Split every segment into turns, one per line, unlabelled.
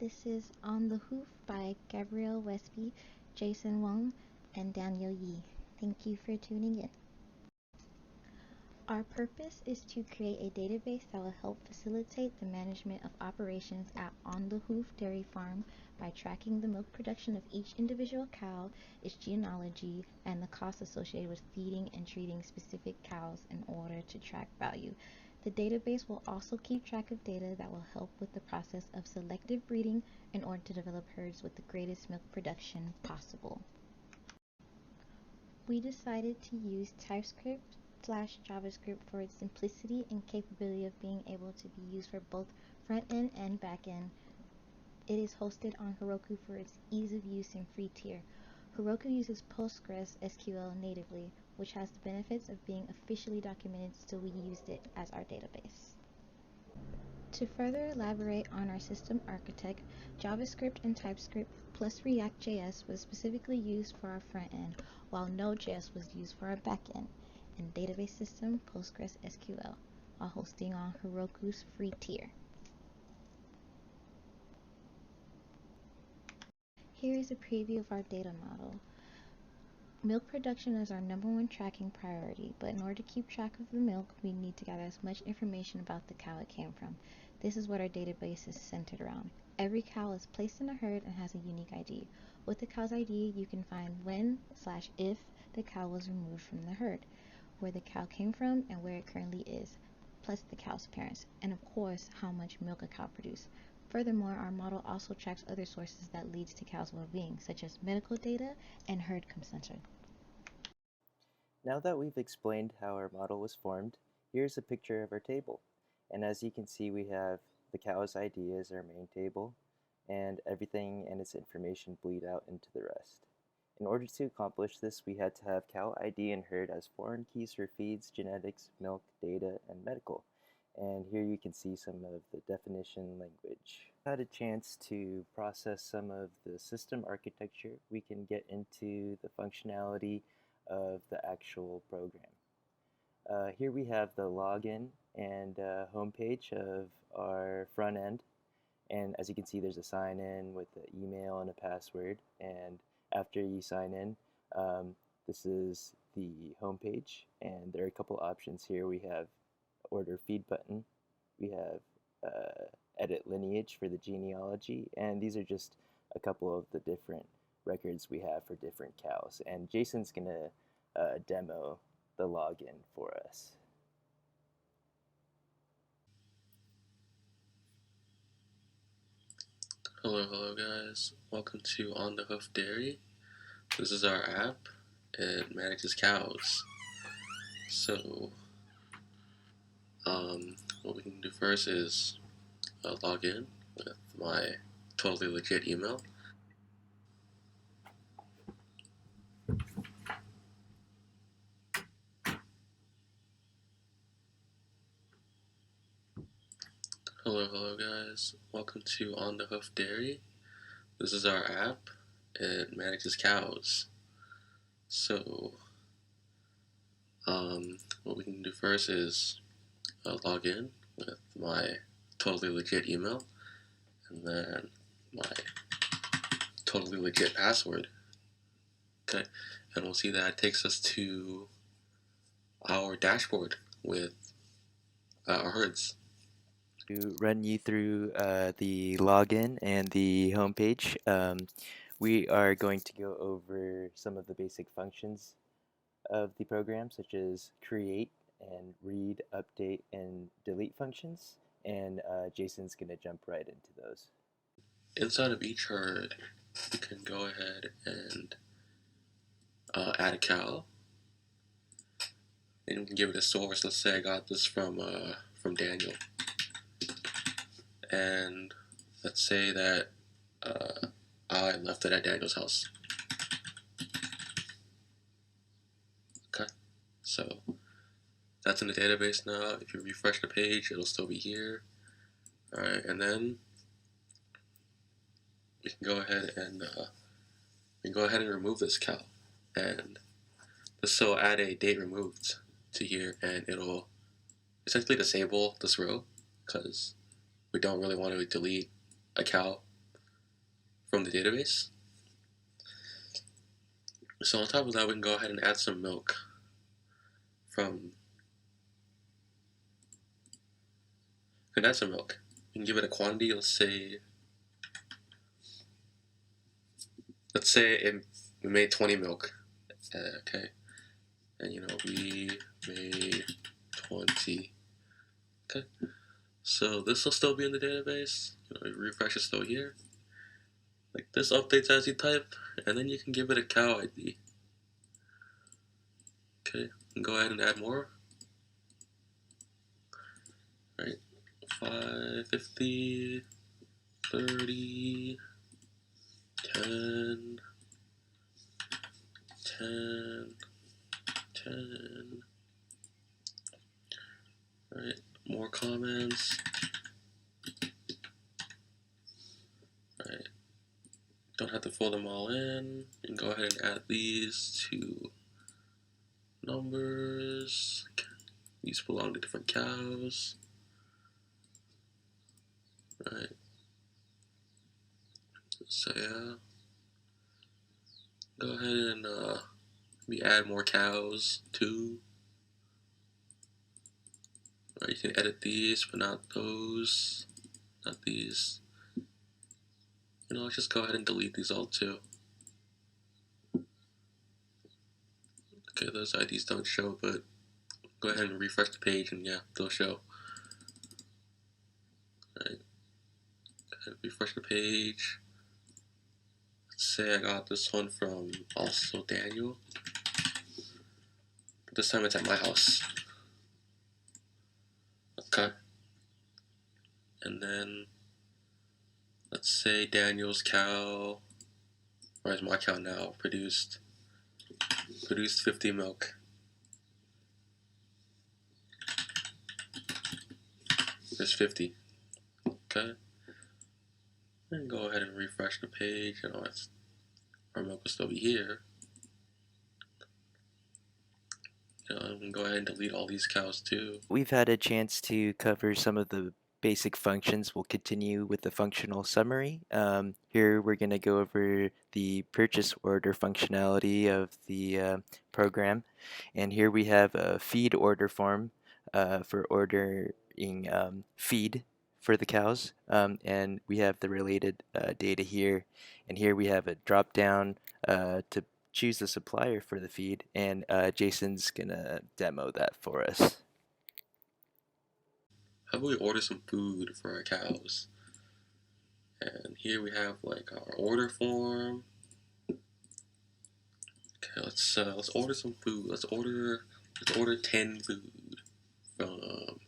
This is On the Hoof by Gabrielle Westby, Jason Wong, and Daniel Yee. Thank you for tuning in. Our purpose is to create a database that will help facilitate the management of operations at On the Hoof Dairy Farm by tracking the milk production of each individual cow, its genealogy, and the costs associated with feeding and treating specific cows in order to track value. The database will also keep track of data that will help with the process of selective breeding in order to develop herds with the greatest milk production possible. We decided to use TypeScript/JavaScript for its simplicity and capability of being able to be used for both front-end and back-end. It is hosted on Heroku for its ease of use and free tier. Heroku uses PostgreSQL natively, which has the benefits of being officially documented, so we used it as our database. To further elaborate on our system architect, JavaScript and TypeScript plus React.js was specifically used for our front end, while Node.js was used for our back end, and database system PostgreSQL, while hosting on Heroku's free tier. Here is a preview of our data model. Milk production is our #1 tracking priority, but in order to keep track of the milk, we need to gather as much information about the cow it came from. This is what our database is centered around. Every cow is placed in a herd and has a unique ID. With the cow's ID, you can find when/if the cow was removed from the herd, where the cow came from and where it currently is, plus the cow's parents, and of course, how much milk a cow produced. Furthermore, our model also tracks other sources that leads to cow's well-being, such as medical data and herd consumption.
Now that we've explained how our model was formed, here's a picture of our table. And as you can see, we have the cow's ID as our main table, and everything and its information bleed out into the rest. In order to accomplish this, we had to have cow ID and herd as foreign keys for feeds, genetics, milk, data, and medical. And here you can see some of the definition language. I had a chance to process some of the system architecture. We can get into the functionality of the actual program. Here we have the login and homepage of our front end. And as you can see, there's a sign in with an email and a password. And after you sign in, this is the homepage. And there are a couple options here. We have order feed button, we have edit lineage for the genealogy, and these are just a couple of the different records we have for different cows. And Jason's gonna demo the login for us.
Hello guys, welcome to On the Hoof Dairy. This is our app. It manages cows. So what we can do first is log in with my totally legit email. Hello guys, welcome to On the Hoof Dairy. This is our app. It manages cows. So what we can do first is log in with my totally legit email and then my totally legit password. Okay, and we'll see that it takes us to our dashboard with our herds.
To run you through the login and the homepage, we are going to go over some of the basic functions of the program, such as create and read, update, and delete functions, and Jason's going to jump right into those.
Inside of each herd, you can go ahead and add a cow, and you can give it a source. Let's say I got this from Daniel, and let's say that I left it at Daniel's house. Okay, so that's in the database now. If you refresh the page, it'll still be here. Alright, and then we can go ahead and remove this cow, and this will add a date removed to here, and it'll essentially disable this row because we don't really want to delete a cow from the database. So on top of that, we can go ahead and add some milk from. We can add some milk. We can give it a quantity. Let's say we made 20 milk. Okay, and we made 20. Okay, so this will still be in the database. Refresh is still here. Like this updates as you type, and then you can give it a cow ID. Okay, and go ahead and add more. Right, 550, 30, 10, 10, 10. Right, more comments. Right, don't have to fill them all in. You can go ahead and add these to numbers. These belong to different cows. Right. So yeah, go ahead and we add more cows too. Right, you can edit these, but not those, not these. Just go ahead and delete these all too. Okay, those IDs don't show, but go ahead and refresh the page, and yeah, they'll show. Right, refresh the page. Let's say I got this one from also Daniel, but this time it's at my house. Okay, and then let's say Daniel's cow, or is my cow now, produced 50 milk. There's 50. Okay, and go ahead and refresh the page. Our milk will still be here. I'm gonna go ahead and delete all these cows too.
We've had a chance to cover some of the basic functions. We'll continue with the functional summary. Here we're going to go over the purchase order functionality of the program. And here we have a feed order form for ordering feed for the cows. And we have the related data here. And here we have a drop down to choose the supplier for the feed, and Jason's gonna demo that for us.
How about we order some food for our cows? And here we have like our order form. Okay, let's order some food. Let's order 10 food from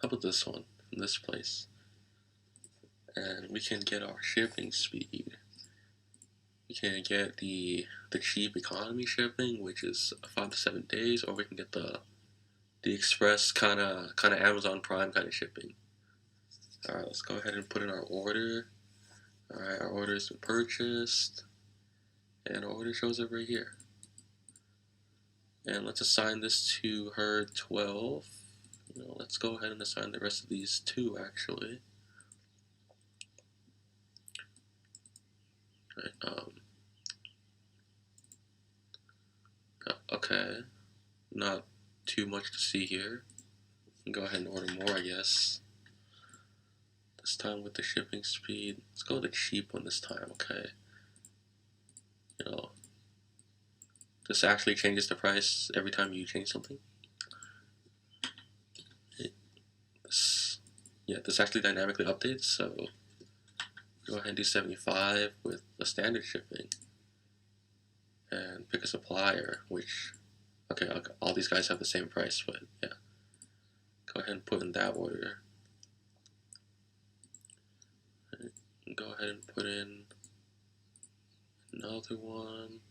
how about this one, from this place? And we can get our shipping speed. We can get the cheap economy shipping, which is 5 to 7 days, or we can get the express kind of Amazon Prime kind of shipping. All right, let's go ahead and put in our order. All right, our order has been purchased, and our order shows up right here. And let's assign this to herd 12. Let's go ahead and assign the rest of these too, actually. Right, okay, not too much to see here. Go ahead and order more, I guess. This time with the shipping speed. Let's go with the cheap one this time, okay? This actually changes the price every time you change something. This actually dynamically updates, so go ahead and do 75 with the standard shipping. And pick a supplier, which, okay, all these guys have the same price, but yeah. Go ahead and put in that order. And go ahead and put in another one.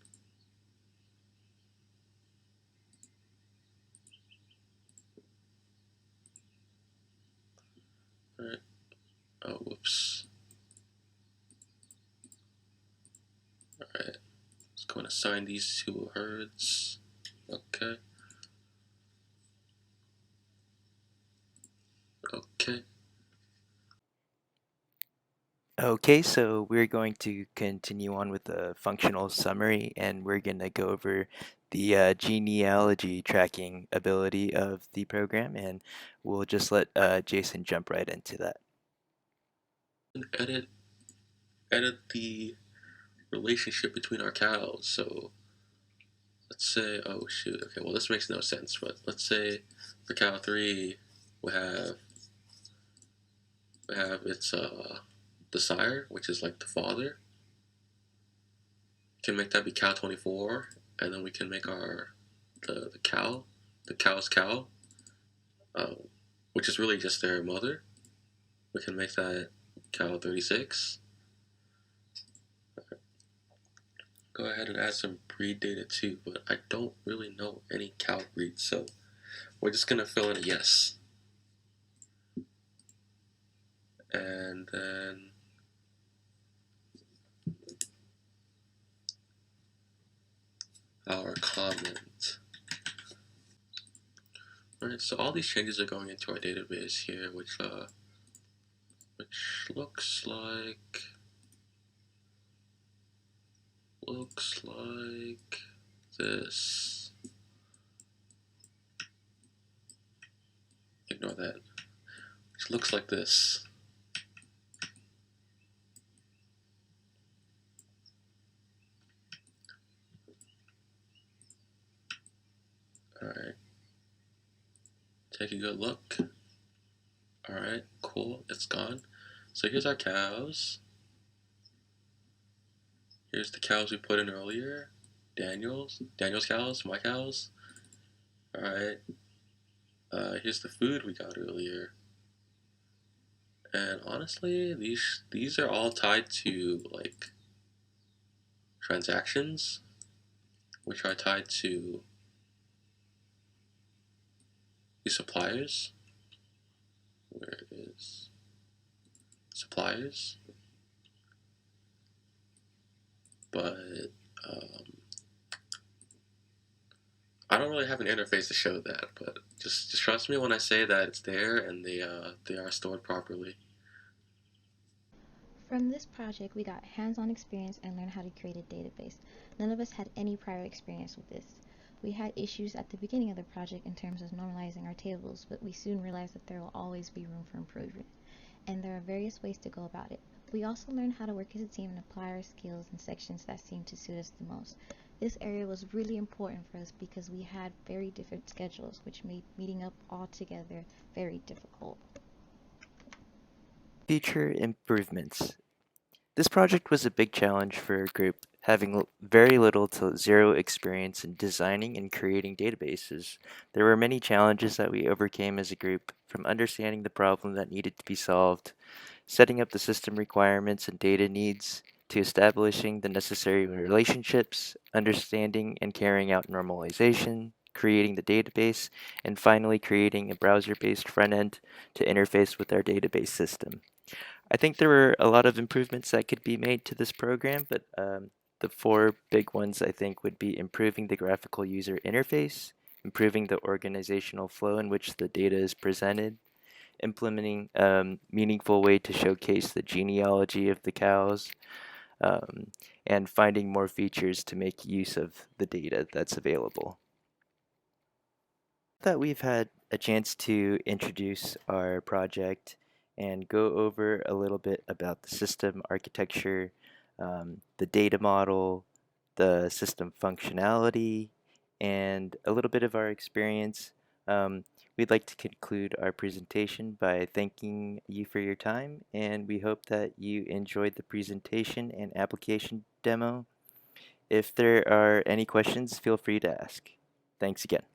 Alright. Oh, whoops. Alright. Let's go and assign these two herds. Okay. Okay.
Okay, so we're going to continue on with the functional summary, and we're going to go over the genealogy tracking ability of the program, and we'll just let Jason jump right into that.
And edit the relationship between our cows. So let's say, oh shoot, okay, well this makes no sense, but let's say for cow 3 we have its the sire, which is like the father. We can make that be cow 24, and then we can make our the cow, the cow's cow, uh, which is really just their mother. We can make that cow 36. Go ahead and add some breed data too, but I don't really know any cow breeds, so we're just gonna fill in a yes. And then our comment. Alright, so all these changes are going into our database here, which looks like this. Ignore that. Which looks like this. Alright. Take a good look. Alright, cool, it's gone. So here's our cows. Here's the cows we put in earlier. Daniel's cows, my cows. Alright. Here's the food we got earlier. And honestly, these are all tied to like transactions, which are tied to the suppliers. Where is suppliers? But I don't really have an interface to show that. But just trust me when I say that it's there and they are stored properly.
From this project, we got hands-on experience and learned how to create a database. None of us had any prior experience with this. We had issues at the beginning of the project in terms of normalizing our tables, but we soon realized that there will always be room for improvement, and there are various ways to go about it. We also learned how to work as a team and apply our skills in sections that seemed to suit us the most. This area was really important for us because we had very different schedules, which made meeting up all together very difficult.
Feature improvements. This project was a big challenge for our group, having very little to zero experience in designing and creating databases. There were many challenges that we overcame as a group, from understanding the problem that needed to be solved, setting up the system requirements and data needs, to establishing the necessary relationships, understanding and carrying out normalization, creating the database, and finally creating a browser-based front end to interface with our database system. I think there were a lot of improvements that could be made to this program, but the four big ones I think would be improving the graphical user interface, improving the organizational flow in which the data is presented, implementing a meaningful way to showcase the genealogy of the cows, um, and finding more features to make use of the data that's available. That we've had a chance to introduce our project and go over a little bit about the system architecture, the data model, the system functionality, and a little bit of our experience. Um, we'd like to conclude our presentation by thanking you for your time, and we hope that you enjoyed the presentation and application demo. If there are any questions, feel free to ask. Thanks again.